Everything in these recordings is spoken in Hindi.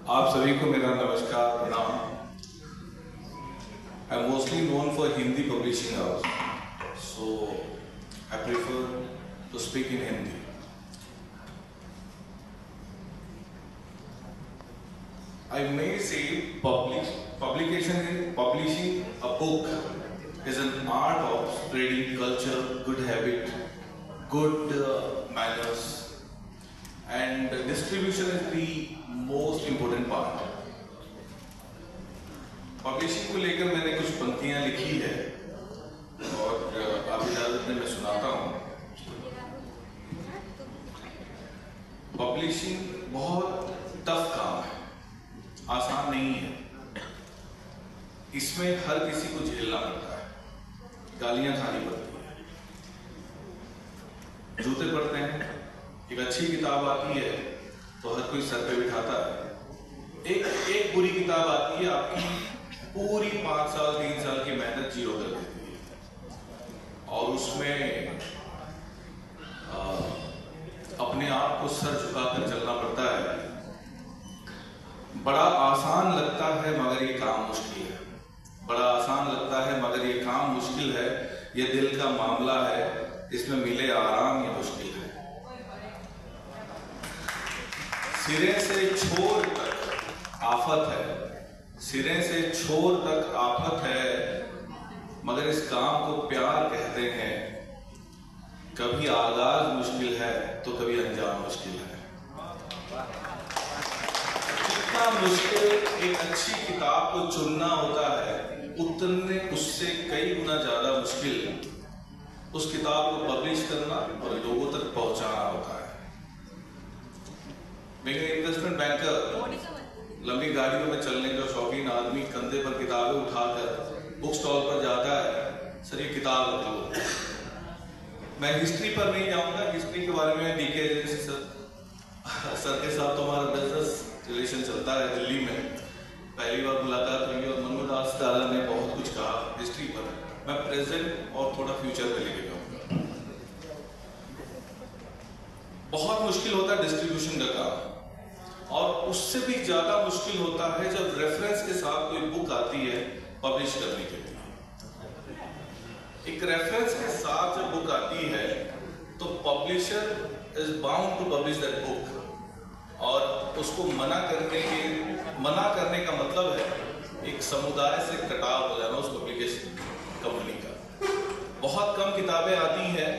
आप सभी को मेरा नमस्कार प्रणाम। I am mostly known for Hindi publishing house, so I prefer to speak in Hindi. I may say publishing a book is an art of spreading culture, good habit, good manners, and distribution is the most important part. Publishing को लेकर मैंने कुछ पंक्तियां लिखी है और आप इजाजत में मैं सुनाता हूँ। पब्लिशिंग बहुत टफ काम है, आसान नहीं है। इसमें हर किसी को झेलना पड़ता है, गालियां खानी पड़ती है, जूते पड़ते हैं। एक अच्छी किताब आती है तो हर कोई सर पे बिठाता है। एक बुरी किताब आती है, आपकी पूरी 5 साल 3 साल की मेहनत जीरो कर देती है और उसमें अपने आप को सर झुकाकर चलना पड़ता है। बड़ा आसान लगता है मगर ये काम मुश्किल है, बड़ा आसान लगता है मगर ये काम मुश्किल है। ये दिल का मामला है, इसमें मिले आराम ये मुश्किल है। सिरे से छोर तक आफत है, सिरे से छोर तक आफत है, मगर इस काम को प्यार कहते हैं। कभी आगाज मुश्किल है तो कभी अंजाम मुश्किल है। जितना मुश्किल एक अच्छी किताब को चुनना होता है, उतने उससे कई गुना ज्यादा मुश्किल उस किताब को पब्लिश करना और लोगों तक पहुंचाना होता है। मैं इन्वेस्टमेंट बैंकर, लंबी गाड़ियों में चलने का शौकीन आदमी कंधे पर किताबें उठाकर बुक स्टॉल पर जाता है, सर ये किताब रख लो। मैं हिस्ट्री पर नहीं जाऊंगा, हिस्ट्री के बारे में डीके सर के साथ तो हमारा बिजनेस रिलेशन चलता है दिल्ली में। पहली बार मुलाकात हुई और मनमोदास दादा ने बहुत कुछ कहा हिस्ट्री पर। मैं प्रेजेंट और थोड़ा फ्यूचर में लेके जाऊंगा। बहुत मुश्किल होता है डिस्ट्रीब्यूशन का काम, और उससे भी ज्यादा मुश्किल होता है जब रेफरेंस के साथ कोई बुक आती है पब्लिश करने के लिए। एक रेफरेंस के साथ जब बुक आती है तो publisher is bound to publish that book, और उसको मना करने का मतलब है एक समुदाय से कटाव हो जाना उस पब्लिकेशन कंपनी का। बहुत कम किताबें आती हैं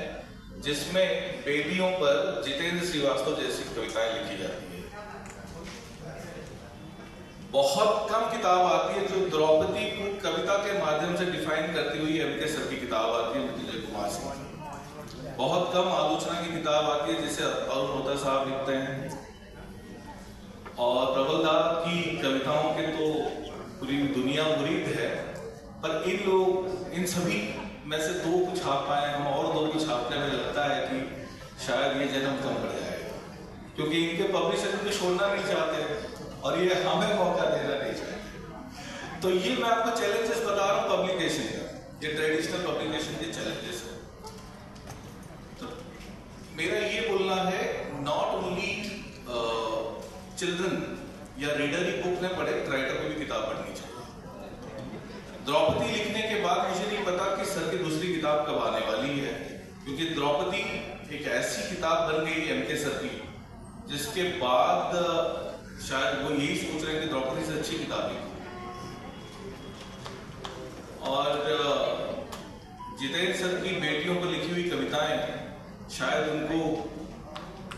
जिसमें बेटियों पर जितेंद्र श्रीवास्तव जैसी कविताएं लिखी जाती है। बहुत कम किताब आती है जो द्रौपदी को कविता के माध्यम से डिफाइन करती हुई एमके सर की किताब आती है, मृत्युंजय कुमार सिंह। बहुत कम आलोचना की किताब आती है जिसे अरुण होता साहब लिखते हैं, और प्रबल दा की कविताओं के तो पूरी दुनिया मुरीद है। पर इन सभी में से 2 को छाप पाए हम, और 2 को छापने में लगता है कि शायद ये जन्म कम पड़ जाएगा, क्योंकि इनके पब्लिशर इनको छोड़ना नहीं चाहते और ये हमें मौका देना नहीं चाहते। तो ये मैं आपको चैलेंजेस बता रहा हूँ पब्लिकेशन का, ये ट्रेडिशनल पब्लिकेशन के चैलेंजेस है। तो मेरा ये बोलना है, नॉट ओनली चिल्ड्रन या रीडर ही बुक ने पढ़े, राइटर को भी किताब पढ़नी चाहिए। द्रौपदी लिखने के बाद मुझे नहीं पता कि सर की दूसरी किताब कब आने वाली है, क्योंकि द्रौपदी एक ऐसी किताब बन गई एमके सर की जिसके बाद शायद वो यही सोच रहे हैं कि द्रौपदी से अच्छी किताब लिखो। और जितेंद्र सर की बेटियों पर लिखी हुई कविताएं शायद उनको,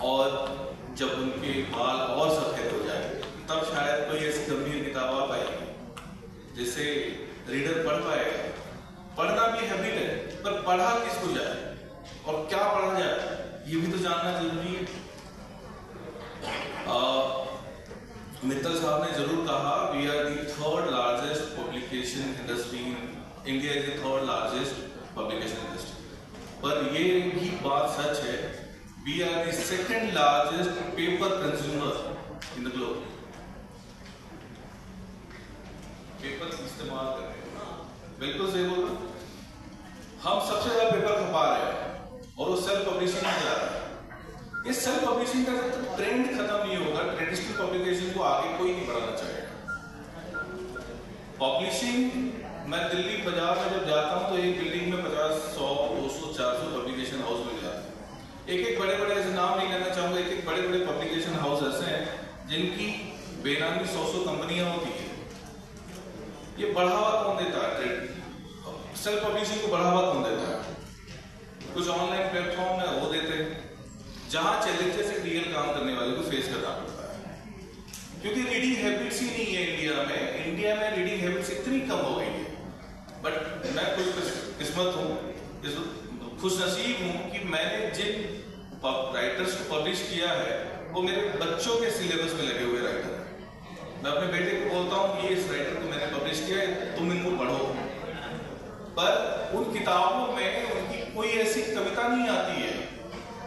और जब उनके बाल और सफेद हो जाए तब शायद कोई ऐसी गंभीर किताब आ पाएगी जिसे रीडर पढ़ पाएगा। पढ़ना भी हैबिट है, पर पढ़ा किसको जाए और क्या पढ़ा जाए ये भी तो जानना जरूरी है। मित्तल साहब ने जरूर कहा, we are the 3rd largest publication industry in India, is the 3rd largest publication industry. पर ये भी बात सच है, we are the 2nd largest paper consumer in the globe. Paper इस्तेमाल कर रहे हैं, बिल्कुल सही बोल रहे। हम सबसे ज्यादा पेपर खपा रहे हैं और वो सेल्फ पब्लिशिंग में जा रहा है। इस सेल्फ पब्लिशिंग का जब तक ट्रेंड खत्म नहीं होगा, ट्रेडिशनल पब्लिकेशन को आगे कोई नहीं बढ़ाना चाहेगा। पब्लिशिंग, मैं दिल्ली बाजार में जब जाता हूँ तो एक बिल्डिंग में 50, 100, 200, 400 पब्लिकेशन हाउस मिल जाते हैं। एक बड़े बड़े, ऐसे नाम नहीं लेना चाहूंगा, एक बड़े बड़े पब्लिकेशन हाउस ऐसे हैं जिनकी बेनामी 100 कंपनियां होती है। ये बढ़ावा कौन देता है? सेल्फ पब्लिशिंग को बढ़ावा कौन देता है? कुछ ऑनलाइन प्लेटफॉर्म है वो देते हैं, जहां चैलेंजेस से रियल काम करने वाले को फेस करना पड़ता है, क्योंकि रीडिंग हैबिट्स ही नहीं है इंडिया में। इंडिया में रीडिंग हैबिट्स इतनी कम हो गई है। बट मैं खुश किस्मत हूँ, खुश नसीब हूँ कि मैंने जिन राइटर्स को पब्लिश किया है वो मेरे बच्चों के सिलेबस में लगे हुए राइटर हैं। मैं अपने बेटे को बोलता हूँ कि इस राइटर को मैंने पब्लिश किया है, तुम इनको पढ़ो। पर उन किताबों में उनकी कोई ऐसी कविता नहीं आती है,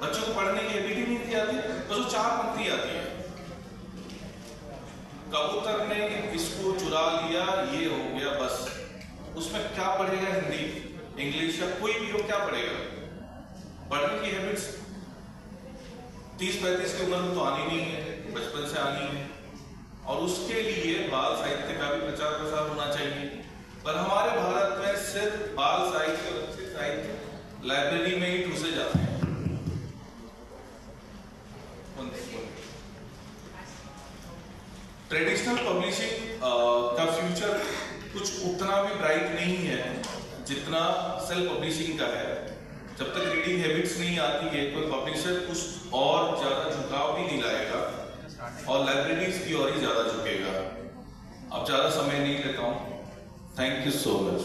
बच्चों को पढ़ने की एबिलिटी नहीं आती, बस वो 4 पंक्ति आती है। कबूतर ने इसको चुरा लिया, ये हो गया, बस। उसमें क्या पढ़ेगा? हिंदी, इंग्लिश या कोई भी हो, क्या पढ़ेगा? पढ़ने की हैबिट्स 30-35 की उम्र में तो आनी नहीं है, बचपन से आनी है। और उसके लिए बाल साहित्य का भी प्रचार प्रसार होना चाहिए। पर हमारे भारत में सिर्फ बाल साहित्य और अच्छे साहित्य लाइब्रेरी में ही ठूसे जाते हैं। ट्रेडिशनल पब्लिशिंग का फ्यूचर कुछ उतना भी ब्राइट नहीं है जितना सेल्फ पब्लिशिंग का है। जब तक रीडिंग हैबिट्स नहीं आती है, कोई पब्लिशर कुछ और ज्यादा झुकाव भी नहीं लाएगा और लाइब्रेरीज की ओर ही ज्यादा झुकेगा। अब ज्यादा समय नहीं लेता हूँ। Thank you so much.